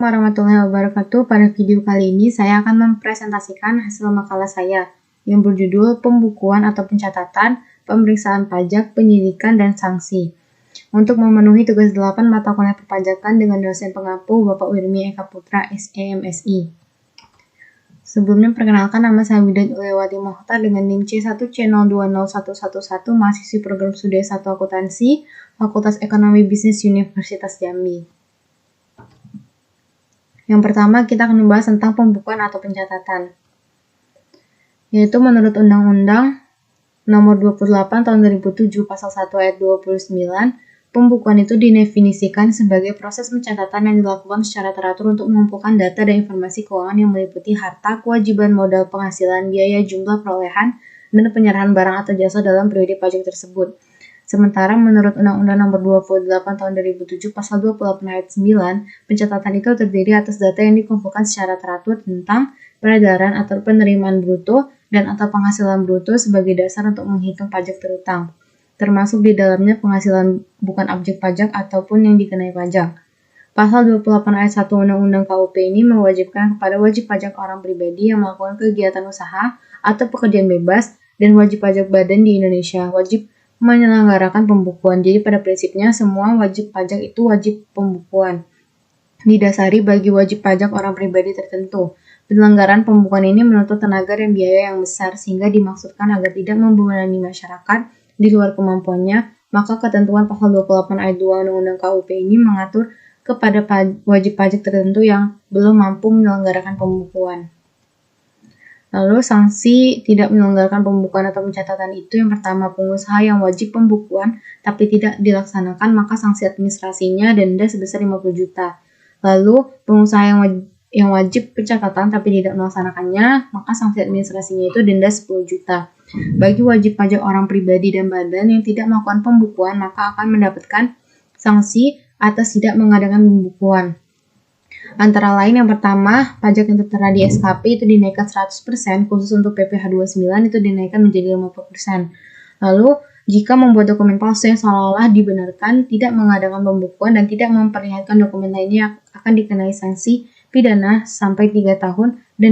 Warahmatullahi wabarakatuh. Pada video kali ini saya akan mempresentasikan hasil makalah saya yang berjudul Pembukuan atau Pencatatan, Pemeriksaan Pajak, Penyidikan, dan Sanksi untuk memenuhi tugas 8 mata kuliah perpajakan dengan dosen pengampu Bapak Wirmi Eka Putra, SE, MSI. Sebelumnya perkenalkan, nama saya Widat Ulewati Mohtar dengan NIM C1C020111, mahasiswi program studi S1 Akuntansi, Fakultas Ekonomi Bisnis Universitas Jambi. Yang pertama, kita akan membahas tentang pembukuan atau pencatatan. Yaitu menurut Undang-Undang Nomor 28 Tahun 2007 Pasal 1 Ayat 29, pembukuan itu didefinisikan sebagai proses pencatatan yang dilakukan secara teratur untuk mengumpulkan data dan informasi keuangan yang meliputi harta, kewajiban, modal, penghasilan, biaya, jumlah perolehan, dan penyerahan barang atau jasa dalam periode pajak tersebut. Sementara menurut Undang-Undang Nomor 28 Tahun 2007 Pasal 28 Ayat 9, pencatatan itu terdiri atas data yang dikumpulkan secara teratur tentang peredaran atau penerimaan bruto dan atau penghasilan bruto sebagai dasar untuk menghitung pajak terutang, termasuk di dalamnya penghasilan bukan objek pajak ataupun yang dikenai pajak. Pasal 28 Ayat 1 Undang-Undang KUP ini mewajibkan kepada wajib pajak orang pribadi yang melakukan kegiatan usaha atau pekerjaan bebas dan wajib pajak badan di Indonesia wajib menyelenggarakan pembukuan. Jadi pada prinsipnya semua wajib pajak itu wajib pembukuan. Didasari bagi wajib pajak orang pribadi tertentu. Penyelenggaraan pembukuan ini menuntut tenaga dan biaya yang besar sehingga dimaksudkan agar tidak membebani masyarakat di luar kemampuannya, maka ketentuan pasal 28 ayat 2 Undang-Undang KUP ini mengatur kepada wajib pajak tertentu yang belum mampu menyelenggarakan pembukuan. Lalu sanksi tidak menyelenggarakan pembukuan atau pencatatan itu yang pertama, pengusaha yang wajib pembukuan tapi tidak dilaksanakan maka sanksi administrasinya denda sebesar 50 juta. Lalu pengusaha yang wajib pencatatan tapi tidak melaksanakannya maka sanksi administrasinya itu denda 10 juta. Bagi wajib pajak orang pribadi dan badan yang tidak melakukan pembukuan maka akan mendapatkan sanksi atas tidak mengadakan pembukuan. Antara lain yang pertama, pajak yang tertera di SKP itu dinaikkan 100%, khusus untuk PPh 29 itu dinaikkan menjadi 50%. Lalu, jika membuat dokumen palsu yang seolah-olah dibenarkan, tidak mengadakan pembukuan dan tidak memperlihatkan dokumen lainnya akan dikenai sanksi pidana sampai 3 tahun dan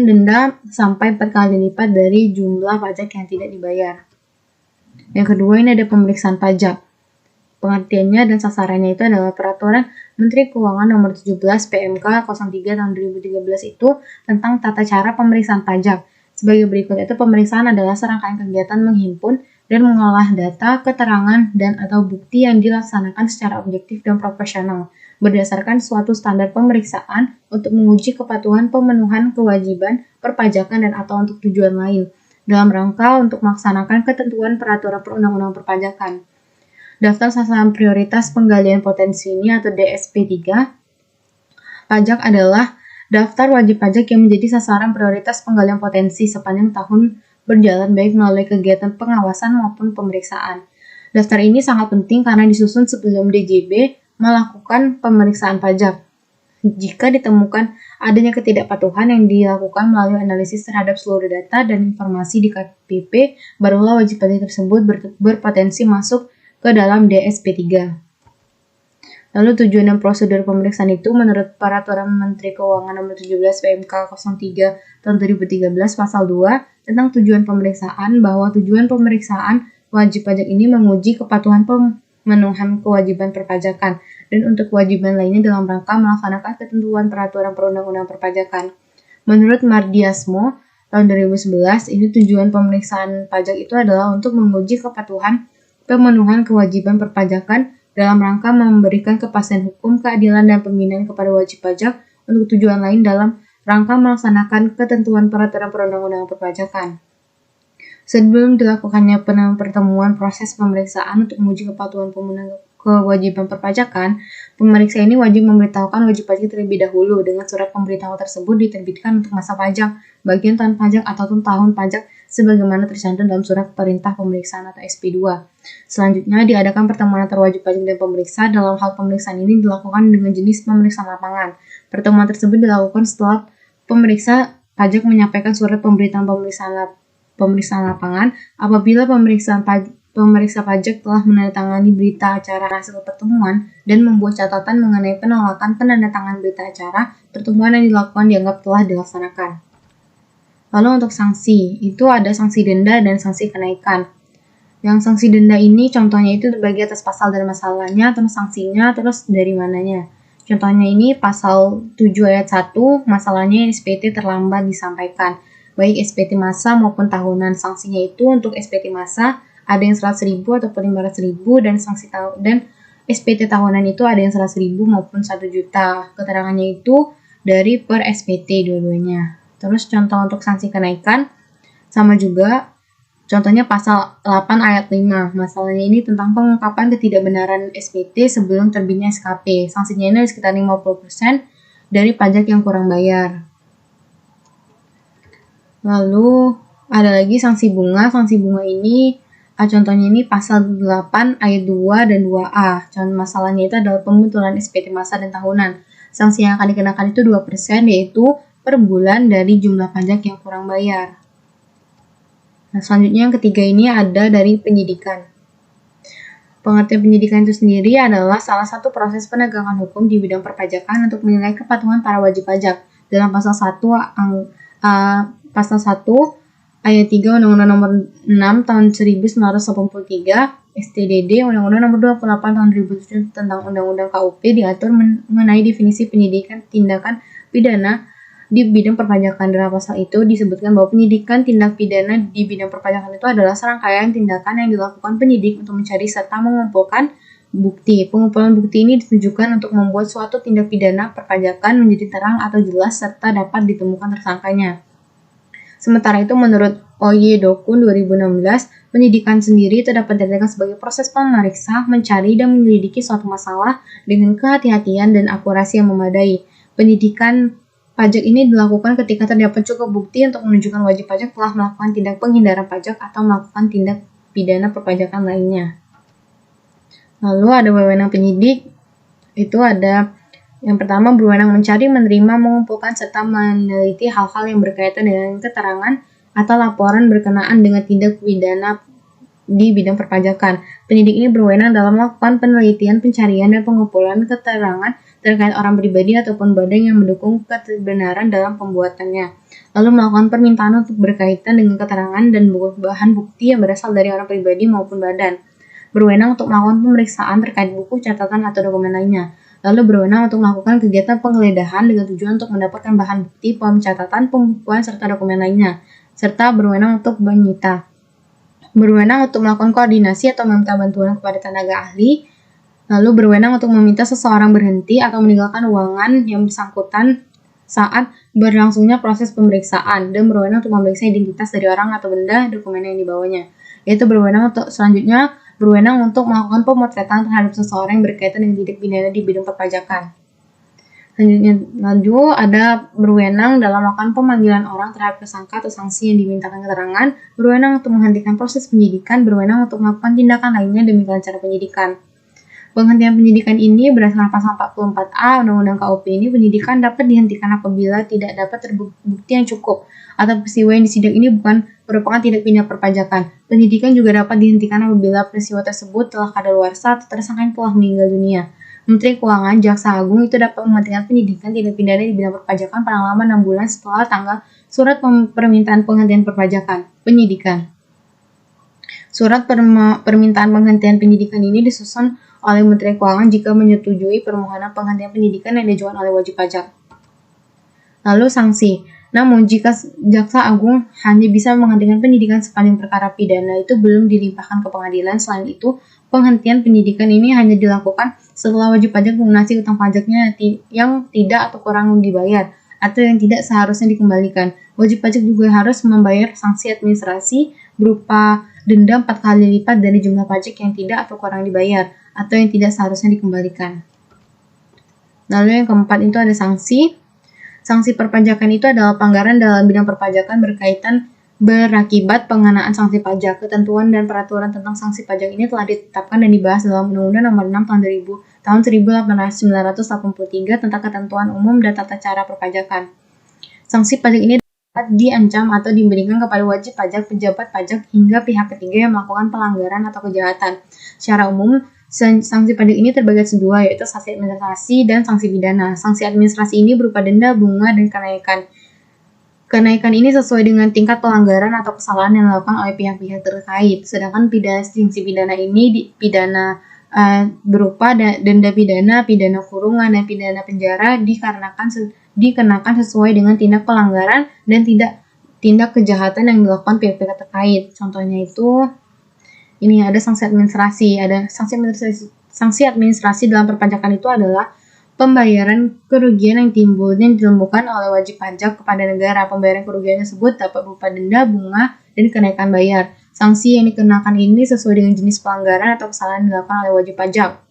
denda sampai 4 kali lipat dari jumlah pajak yang tidak dibayar. Yang kedua, ini ada pemeriksaan pajak. Pengertiannya dan sasarannya itu adalah Peraturan Menteri Keuangan Nomor 17 PMK 03 Tahun 2013 itu tentang tata cara pemeriksaan pajak. Sebagai berikut itu, pemeriksaan adalah serangkaian kegiatan menghimpun dan mengolah data, keterangan, dan atau bukti yang dilaksanakan secara objektif dan profesional berdasarkan suatu standar pemeriksaan untuk menguji kepatuhan pemenuhan kewajiban perpajakan dan atau untuk tujuan lain dalam rangka untuk melaksanakan ketentuan peraturan perundang-undangan perpajakan. Daftar sasaran prioritas penggalian potensi ini atau DSP3 pajak adalah daftar wajib pajak yang menjadi sasaran prioritas penggalian potensi sepanjang tahun berjalan baik melalui kegiatan pengawasan maupun pemeriksaan. Daftar ini sangat penting karena disusun sebelum DJB melakukan pemeriksaan pajak. Jika ditemukan adanya ketidakpatuhan yang dilakukan melalui analisis terhadap seluruh data dan informasi di KPP, barulah wajib pajak tersebut berpotensi masuk ke dalam DSP3. Lalu tujuan dan prosedur pemeriksaan itu menurut Peraturan Menteri Keuangan Nomor 17 PMK 03 Tahun 2013 Pasal 2 tentang tujuan pemeriksaan bahwa tujuan pemeriksaan wajib pajak ini menguji kepatuhan pemenuhan kewajiban perpajakan dan untuk kewajiban lainnya dalam rangka melaksanakan ketentuan peraturan perundang-undangan perpajakan. Menurut Mardiasmo tahun 2011, ini tujuan pemeriksaan pajak itu adalah untuk menguji kepatuhan pemenuhan kewajiban perpajakan dalam rangka memberikan kepastian hukum, keadilan, dan pembinaan kepada wajib pajak untuk tujuan lain dalam rangka melaksanakan ketentuan peraturan perundang-undangan perpajakan. Sebelum dilakukannya pertemuan proses pemeriksaan untuk menguji kepatuhan pemenuhan kewajiban perpajakan, pemeriksa ini wajib memberitahukan wajib pajak terlebih dahulu dengan surat pemberitahuan tersebut diterbitkan untuk masa pajak, bagian tahun pajak ataupun tahun pajak sebagaimana tercantum dalam surat perintah pemeriksaan atau SP2. Selanjutnya, diadakan pertemuan antar wajib pajak dan pemeriksa. Dalam hal pemeriksaan ini dilakukan dengan jenis pemeriksaan lapangan. Pertemuan tersebut dilakukan setelah pemeriksa pajak menyampaikan surat pemberitahuan pemeriksaan lapangan apabila pemeriksaan pemeriksa pajak telah menandatangani berita acara hasil pertemuan dan membuat catatan mengenai penolakan penandatanganan berita acara pertemuan yang dilakukan dianggap telah dilaksanakan. Lalu untuk sanksi, itu ada sanksi denda dan sanksi kenaikan. Yang sanksi denda ini contohnya itu terbagi atas pasal dan masalahnya, terus sanksinya, terus dari mananya. Contohnya ini pasal 7 ayat 1, masalahnya SPT terlambat disampaikan. Baik SPT masa maupun tahunan. Sanksinya itu untuk SPT masa ada yang 100.000 ataupun 500.000 dan SPT tahunan itu ada yang 100.000 maupun 1 juta. Keterangannya itu dari per SPT dua-duanya. Terus contoh untuk sanksi kenaikan sama juga. Contohnya pasal 8 ayat 5. Masalahnya ini tentang pengungkapan ketidakbenaran SPT sebelum terbitnya SKP. Sanksinya ini sekitar 50% dari pajak yang kurang bayar. Lalu ada lagi sanksi bunga. Sanksi bunga ini contohnya ini pasal 8 ayat 2 dan 2A. Contoh masalahnya itu adalah pembetulan SPT masa dan tahunan. Sanksi yang akan dikenakan itu 2%, yaitu per bulan dari jumlah pajak yang kurang bayar. Nah, selanjutnya yang ketiga ini ada dari penyidikan. Pengertian penyidikan itu sendiri adalah salah satu proses penegakan hukum di bidang perpajakan untuk menilai kepatuhan para wajib pajak. Dalam pasal 1 ayat 3 Undang-Undang Nomor 6 Tahun 1983 STDD, Undang-Undang Nomor 28 Tahun 2007 tentang Undang-Undang KUP diatur mengenai definisi penyidikan tindakan pidana di bidang perpajakan. Dalam pasal itu disebutkan bahwa penyidikan tindak pidana di bidang perpajakan itu adalah serangkaian tindakan yang dilakukan penyidik untuk mencari serta mengumpulkan bukti. Pengumpulan bukti ini ditujukan untuk membuat suatu tindak pidana perpajakan menjadi terang atau jelas serta dapat ditemukan tersangkanya. Sementara itu menurut Oye Dokun 2016, penyidikan sendiri itu dapat diartikan sebagai proses pemeriksa, mencari dan menyelidiki suatu masalah dengan kehati-hatian dan akurasi yang memadai. Penyidikan pajak ini dilakukan ketika terdapat cukup bukti untuk menunjukkan wajib pajak telah melakukan tindak penghindaran pajak atau melakukan tindak pidana perpajakan lainnya. Lalu ada wewenang penyidik, itu ada yang pertama berwenang mencari, menerima, mengumpulkan, serta meneliti hal-hal yang berkaitan dengan keterangan atau laporan berkenaan dengan tindak pidana di bidang perpajakan. Penyidik ini berwenang dalam melakukan penelitian, pencarian, dan pengumpulan keterangan terkait orang pribadi ataupun badan yang mendukung kebenaran dalam pembuatannya. Lalu melakukan permintaan untuk berkaitan dengan keterangan dan bahan bukti yang berasal dari orang pribadi maupun badan. Berwenang untuk melakukan pemeriksaan terkait buku, catatan, atau dokumen lainnya. Lalu berwenang untuk melakukan kegiatan penggeledahan dengan tujuan untuk mendapatkan bahan bukti, pencatatan, pembukuan, serta dokumen lainnya. Serta berwenang untuk menyita. Berwenang untuk melakukan koordinasi atau meminta bantuan kepada tenaga ahli. Lalu berwenang untuk meminta seseorang berhenti atau meninggalkan ruangan yang bersangkutan saat berlangsungnya proses pemeriksaan, dan berwenang untuk memeriksa identitas dari orang atau benda dokumen yang dibawanya. Yaitu berwenang untuk selanjutnya berwenang untuk melakukan pemotretan terhadap seseorang yang berkaitan dengan tindak pidana di bidang perpajakan. Selanjutnya ada berwenang dalam melakukan pemanggilan orang terhadap tersangka atau sanksi yang dimintakan keterangan, berwenang untuk menghentikan proses penyidikan, berwenang untuk melakukan tindakan lainnya demi kelancaran penyidikan. Penghentian penyidikan ini berdasarkan pasal 44A Undang-Undang KUP ini, penyidikan dapat dihentikan apabila tidak dapat terbukti yang cukup atau peristiwa yang disidak ini bukan merupakan tindak pidana perpajakan. Penyidikan juga dapat dihentikan apabila peristiwa tersebut telah kadaluarsa atau tersangka yang telah meninggal dunia. Menteri Keuangan, Jaksa Agung itu dapat mementingkan penyidikan tindak pidana di bidang perpajakan paling lama 6 bulan setelah tanggal surat permintaan penghentian penyidikan. Surat permintaan penghentian penyidikan ini disusun oleh Menteri Keuangan jika menyetujui permohonan penghentian penyidikan yang diajukan oleh wajib pajak. Lalu sanksi. Namun jika Jaksa Agung hanya bisa menghentikan penyidikan sepanjang perkara pidana itu belum dilimpahkan ke pengadilan, selain itu penghentian penyidikan ini hanya dilakukan setelah wajib pajak melunasi utang pajaknya yang tidak atau kurang dibayar atau yang tidak seharusnya dikembalikan. Wajib pajak juga harus membayar sanksi administrasi berupa denda 4 kali lipat dari jumlah pajak yang tidak atau kurang dibayar atau yang tidak seharusnya dikembalikan. Lalu yang keempat itu ada sanksi. Sanksi perpajakan itu adalah pelanggaran dalam bidang perpajakan berakibat pengenaan sanksi pajak. Ketentuan dan peraturan tentang sanksi pajak ini telah ditetapkan dan dibahas dalam Undang-Undang Nomor 6 Tahun 1983 tentang ketentuan umum dan tata cara perpajakan. Sanksi pajak ini diancam atau diberikan kepada wajib pajak, pejabat pajak, hingga pihak ketiga yang melakukan pelanggaran atau kejahatan. Secara umum, sanksi pajak ini terbagi atas dua, yaitu sanksi administrasi dan sanksi pidana. Sanksi administrasi ini berupa denda, bunga, dan kenaikan. Kenaikan ini sesuai dengan tingkat pelanggaran atau kesalahan yang dilakukan oleh pihak-pihak terkait. Sedangkan sanksi pidana ini berupa denda pidana, pidana kurungan, dan pidana penjara dikenakan sesuai dengan tindak pelanggaran dan tindak kejahatan yang dilakukan pihak-pihak terkait. Contohnya itu, ini ada sanksi administrasi. Ada sanksi administrasi dalam perpajakan itu adalah pembayaran kerugian yang ditimbulkan oleh wajib pajak kepada negara. Pembayaran kerugian tersebut dapat berupa denda, bunga, dan kenaikan bayar. Sanksi yang dikenakan ini sesuai dengan jenis pelanggaran atau kesalahan yang dilakukan oleh wajib pajak.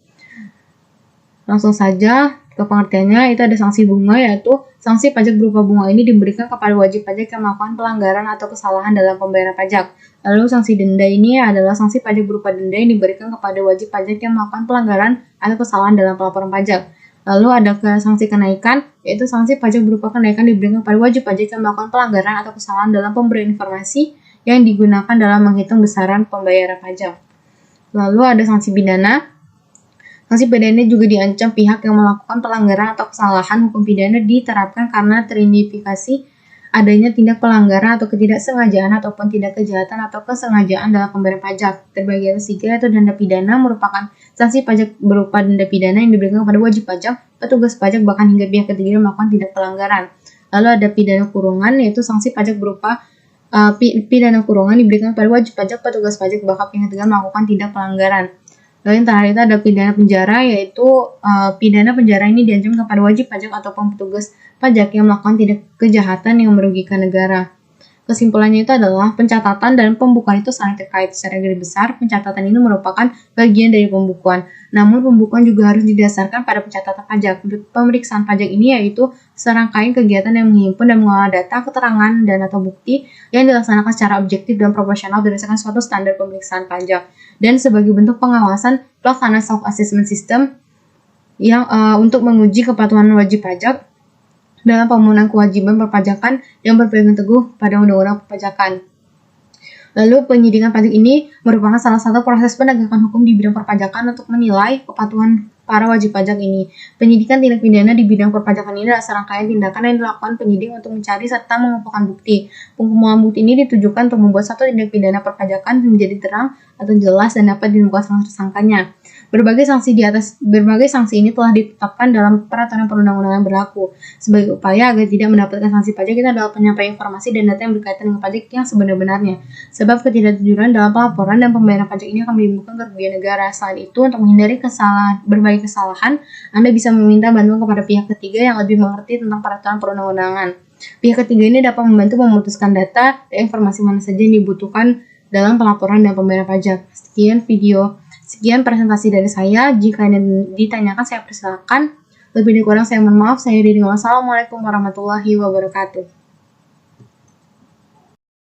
Langsung saja ke pengertiannya, itu ada sanksi bunga, yaitu sanksi pajak berupa bunga ini diberikan kepada wajib pajak yang melakukan pelanggaran atau kesalahan dalam pembayaran pajak. Lalu sanksi denda ini adalah sanksi pajak berupa denda yang diberikan kepada wajib pajak yang melakukan pelanggaran atau kesalahan dalam pelaporan pajak. Lalu ada sanksi kenaikan, yaitu sanksi pajak berupa kenaikan diberikan kepada wajib pajak yang melakukan pelanggaran atau kesalahan dalam pemberian informasi yang digunakan dalam menghitung besaran pembayaran pajak. Lalu ada sanksi pidana. Sanksi pidana juga diancam pihak yang melakukan pelanggaran atau kesalahan. Hukum pidana diterapkan karena teridentifikasi adanya tindak pelanggaran atau ketidaksengajaan ataupun tindak kejahatan atau kesengajaan dalam pembayaran pajak. Terbagi atas 3, yaitu denda pidana merupakan sanksi pajak berupa denda pidana yang diberikan kepada wajib pajak, petugas pajak, bahkan hingga pihak ketiga yang melakukan tindak pelanggaran. Lalu ada pidana kurungan, yaitu sanksi pajak berupa pidana kurungan diberikan kepada wajib pajak, petugas pajak, bahkan pihak ketiga melakukan tindak pelanggaran. Lalu yang terakhir itu ada pidana penjara, yaitu pidana penjara ini diancam kepada wajib pajak ataupun petugas pajak yang melakukan tindak kejahatan yang merugikan negara. Kesimpulannya itu adalah pencatatan dan pembukuan itu saling terkait. Secara garis besar, pencatatan ini merupakan bagian dari pembukuan. Namun pembukuan juga harus didasarkan pada pencatatan pajak. Pemeriksaan pajak ini yaitu serangkaian kegiatan yang menghimpun dan mengolah data, keterangan, dan atau bukti yang dilaksanakan secara objektif dan proporsional berdasarkan suatu standar pemeriksaan pajak. Dan sebagai bentuk pengawasan, pelaksanaan self-assessment system yang untuk menguji kepatuhan wajib pajak dalam pemenuhan kewajiban perpajakan yang berpegang teguh pada undang-undang perpajakan. Lalu penyidikan pajak ini merupakan salah satu proses penegakan hukum di bidang perpajakan untuk menilai kepatuhan para wajib pajak ini. Penyidikan tindak pidana di bidang perpajakan ini adalah serangkaian tindakan yang dilakukan penyidik untuk mencari serta mengumpulkan bukti. Pengumpulan bukti ini ditujukan untuk membuat satu tindak pidana perpajakan menjadi terang atau jelas dan dapat ditemukan sang tersangkanya. Berbagai sanksi ini telah ditetapkan dalam peraturan perundang-undangan berlaku. Sebagai upaya agar tidak mendapatkan sanksi pajak, kita adalah penyampaian informasi dan data yang berkaitan dengan pajak yang sebenar-benarnya. Sebab ketidakjujuran dalam pelaporan dan pembayaran pajak ini akan menimbulkan kerugian negara. Selain itu, untuk menghindari berbagai kesalahan, Anda bisa meminta bantuan kepada pihak ketiga yang lebih mengerti tentang peraturan perundang-undangan. Pihak ketiga ini dapat membantu memutuskan data dan informasi mana saja yang dibutuhkan dalam pelaporan dan pembayaran pajak. Sekian presentasi dari saya. Jika ditanyakan, saya persilakan. Lebih dari kurang saya mohon maaf. Saya Ridin. Wassalamualaikum warahmatullahi wabarakatuh.